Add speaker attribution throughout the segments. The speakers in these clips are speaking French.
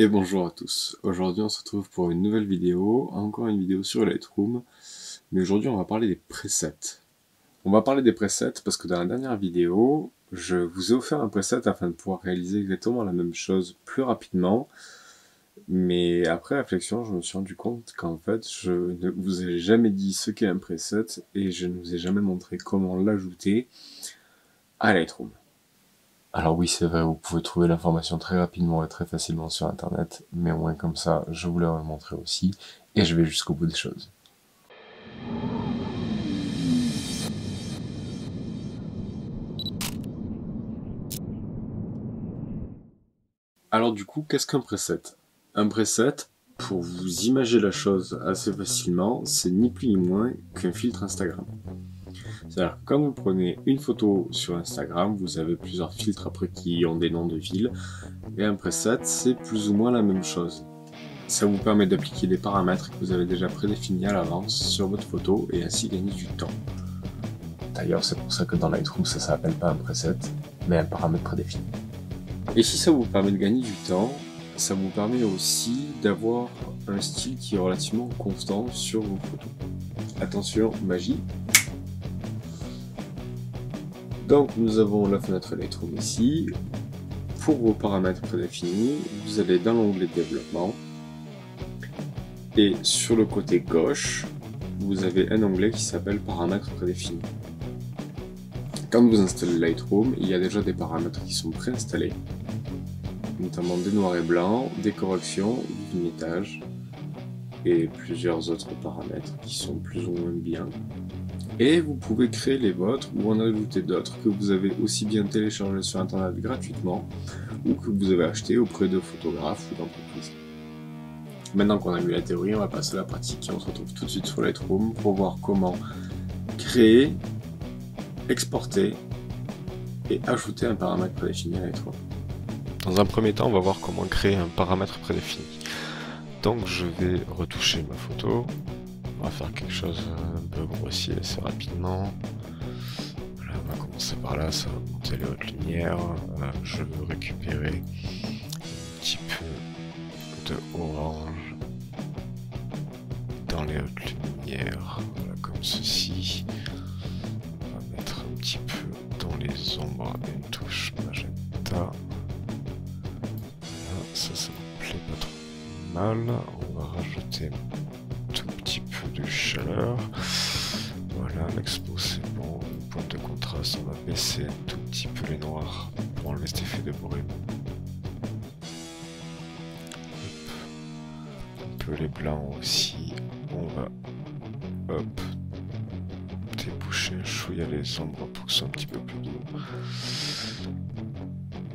Speaker 1: Et bonjour à tous, aujourd'hui on se retrouve pour une nouvelle vidéo, encore une vidéo sur Lightroom, mais aujourd'hui on va parler des presets. On va parler des presets parce que dans la dernière vidéo, je vous ai offert un preset afin de pouvoir réaliser exactement la même chose plus rapidement, mais après réflexion je me suis rendu compte qu'en fait je ne vous ai jamais dit ce qu'est un preset et je ne vous ai jamais montré comment l'ajouter à Lightroom. Alors oui, c'est vrai, vous pouvez trouver l'information très rapidement et très facilement sur internet, mais au moins comme ça, je vous l'ai montré aussi, et je vais jusqu'au bout des choses. Alors du coup, qu'est-ce qu'un preset? Un preset, pour vous imaginer la chose assez facilement, c'est ni plus ni moins qu'un filtre Instagram. C'est-à-dire que quand vous prenez une photo sur Instagram, vous avez plusieurs filtres après qui ont des noms de villes, et un preset, c'est plus ou moins la même chose. Ça vous permet d'appliquer des paramètres que vous avez déjà prédéfinis à l'avance sur votre photo et ainsi gagner du temps. D'ailleurs, c'est pour ça que dans Lightroom, ça s'appelle pas un preset, mais un paramètre prédéfini. Et si ça vous permet de gagner du temps, ça vous permet aussi d'avoir un style qui est relativement constant sur vos photos. Attention, magie. Donc nous avons la fenêtre Lightroom ici. Pour vos paramètres prédéfinis, vous allez dans l'onglet développement. Et sur le côté gauche, vous avez un onglet qui s'appelle paramètres prédéfinis. Quand vous installez Lightroom, il y a déjà des paramètres qui sont préinstallés, notamment des noirs et blancs, des corrections, du vignettage et plusieurs autres paramètres qui sont plus ou moins bien. Et vous pouvez créer les vôtres ou en ajouter d'autres que vous avez aussi bien téléchargés sur internet gratuitement ou que vous avez acheté auprès de photographes ou d'entreprises. Maintenant qu'on a vu la théorie, on va passer à la pratique et on se retrouve tout de suite sur Lightroom pour voir comment créer, exporter et ajouter un paramètre prédéfini à Lightroom.
Speaker 2: Dans un premier temps, on va voir comment créer un paramètre prédéfini. Donc je vais retoucher ma photo. On va faire quelque chose un peu grossier assez rapidement. Voilà, on va commencer par là, ça va monter les hautes lumières. Je veux récupérer un petit peu de orange dans les hautes lumières, voilà, comme ceci. On va mettre un petit peu dans les ombres une touche magenta. Voilà, ça me plaît pas trop mal. On va rajouter un tout petit peu de chaleur. Voilà, l'expo c'est bon. Une pointe de contraste, on va baisser un tout petit peu les noirs pour enlever cet effet de brume. Un peu les blancs aussi. On va hop déboucher un chouïa les ombres pour que ce soit un petit peu plus doux.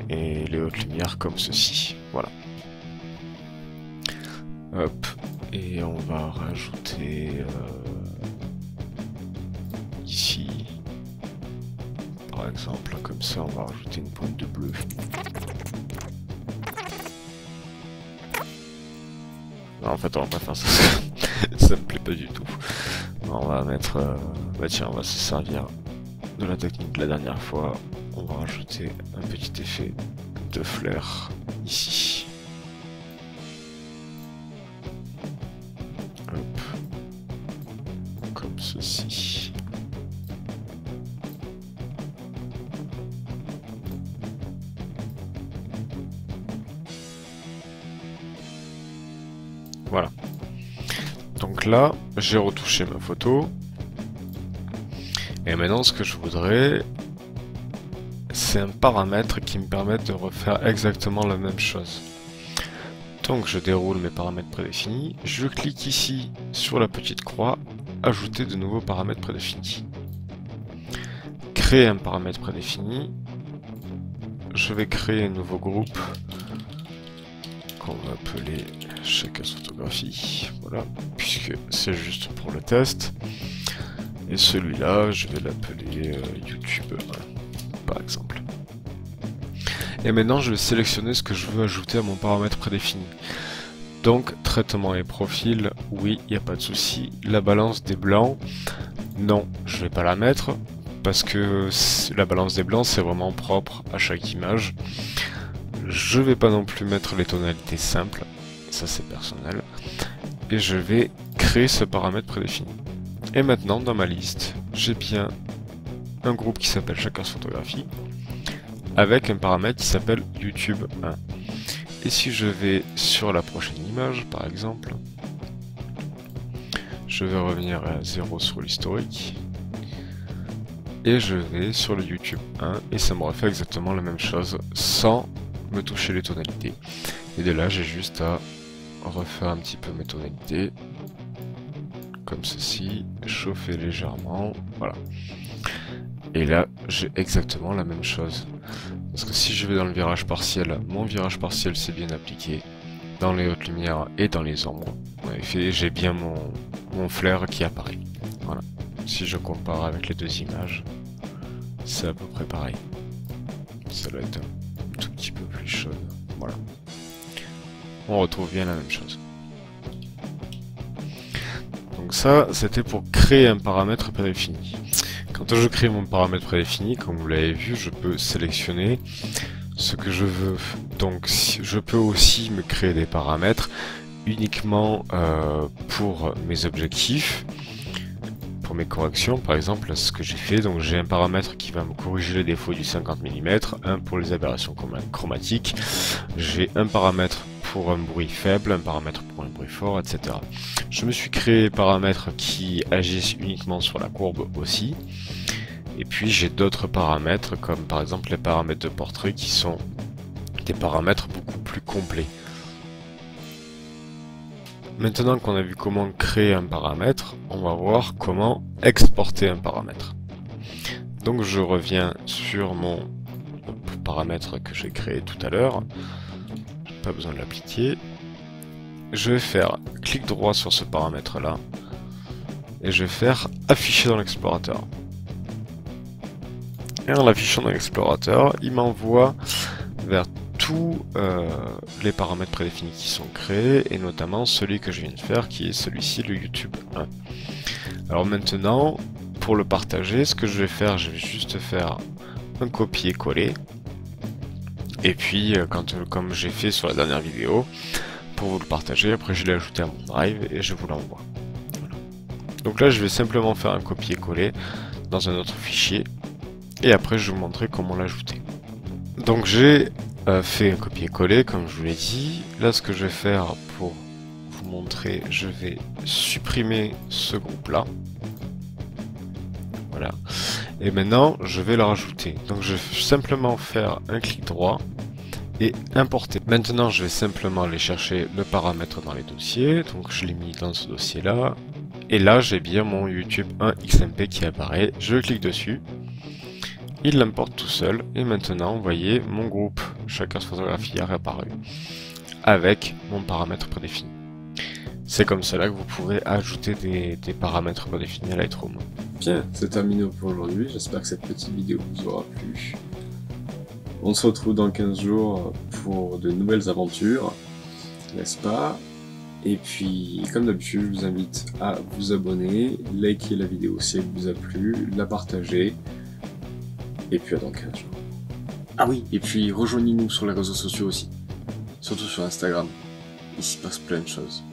Speaker 2: Et les hautes lumières comme ceci. Voilà. Hop. Et on va rajouter ici, par exemple, comme ça, on va rajouter une pointe de bleu. Non, en fait, on va pas faire ça, ça me plaît pas du tout. On va mettre, bah tiens, on va se servir de la technique de la dernière fois. On va rajouter un petit effet de flair ici. Hop. Comme ceci. Voilà. Donc là, j'ai retouché ma photo. Et maintenant, ce que je voudrais, c'est un paramètre qui me permette de refaire exactement la même chose. Donc je déroule mes paramètres prédéfinis, je clique ici sur la petite croix, ajouter de nouveaux paramètres prédéfinis. Créer un paramètre prédéfini, je vais créer un nouveau groupe qu'on va appeler chacun photographie, voilà, puisque c'est juste pour le test. Et celui-là, je vais l'appeler YouTube, par exemple. Et maintenant, je vais sélectionner ce que je veux ajouter à mon paramètre prédéfini. Donc, traitement et profil, oui, il n'y a pas de souci. La balance des blancs, non, je vais pas la mettre, parce que la balance des blancs, c'est vraiment propre à chaque image. Je vais pas non plus mettre les tonalités simples, ça c'est personnel. Et je vais créer ce paramètre prédéfini. Et maintenant dans ma liste, j'ai bien un groupe qui s'appelle Chacun photographie avec un paramètre qui s'appelle YouTube 1. Et si je vais sur la prochaine image par exemple, je vais revenir à 0 sur l'historique et je vais sur le YouTube 1 et ça me refait exactement la même chose sans me toucher les tonalités. Et de là j'ai juste à refaire un petit peu mes tonalités comme ceci, chauffer légèrement, voilà. Et là j'ai exactement la même chose. Parce que si je vais dans le virage partiel, mon virage partiel c'est bien appliqué dans les hautes lumières et dans les ombres. En effet, j'ai bien mon flair qui apparaît. Voilà. Si je compare avec les deux images, c'est à peu près pareil. Ça doit être un tout petit peu plus chaude. Voilà. On retrouve bien la même chose. Donc ça, c'était pour créer un paramètre prédéfini. Quand je crée mon paramètre prédéfini, comme vous l'avez vu, je peux sélectionner ce que je veux. Donc je peux aussi me créer des paramètres uniquement pour mes objectifs, pour mes corrections. Par exemple, ce que j'ai fait, donc j'ai un paramètre qui va me corriger les défauts du 50 mm, un pour les aberrations chromatiques, j'ai un paramètre pour un bruit faible, un paramètre pour un bruit fort, etc. Je me suis créé des paramètres qui agissent uniquement sur la courbe aussi. Et puis j'ai d'autres paramètres comme par exemple les paramètres de portrait qui sont des paramètres beaucoup plus complets. Maintenant qu'on a vu comment créer un paramètre, on va voir comment exporter un paramètre. Donc je reviens sur mon paramètre que j'ai créé tout à l'heure. Pas besoin de l'appliquer. Je vais faire clic droit sur ce paramètre là et je vais faire afficher dans l'explorateur. Et en l'affichant dans l'explorateur, il m'envoie vers tous les paramètres prédéfinis qui sont créés et notamment celui que je viens de faire qui est celui-ci, le YouTube 1. Alors maintenant, pour le partager, ce que je vais faire, je vais juste faire un copier-coller. Et puis, comme j'ai fait sur la dernière vidéo, pour vous le partager, après je l'ai ajouté à mon drive et je vous l'envoie. Voilà. Donc là, je vais simplement faire un copier-coller dans un autre fichier et après je vais vous montrer comment l'ajouter. Donc j'ai fait un copier-coller comme je vous l'ai dit. Là, ce que je vais faire pour vous montrer, je vais supprimer ce groupe-là. Voilà. Et maintenant, je vais le rajouter. Donc je vais simplement faire un clic droit et importer. Maintenant, je vais simplement aller chercher le paramètre dans les dossiers. Donc je l'ai mis dans ce dossier-là. Et là, j'ai bien mon YouTube 1 XMP qui apparaît. Je clique dessus. Il l'importe tout seul. Et maintenant, vous voyez, mon groupe Chacun photographie a réapparu avec mon paramètre prédéfini. C'est comme cela que vous pouvez ajouter des paramètres prédéfinis à Lightroom.
Speaker 1: Bien, c'est terminé pour aujourd'hui. J'espère que cette petite vidéo vous aura plu. On se retrouve dans 15 jours pour de nouvelles aventures, n'est-ce pas? Et puis, comme d'habitude, je vous invite à vous abonner, liker la vidéo si elle vous a plu, la partager, et puis à dans 15 jours. Ah oui, et puis rejoignez-nous sur les réseaux sociaux aussi, surtout sur Instagram. Il s'y passe plein de choses.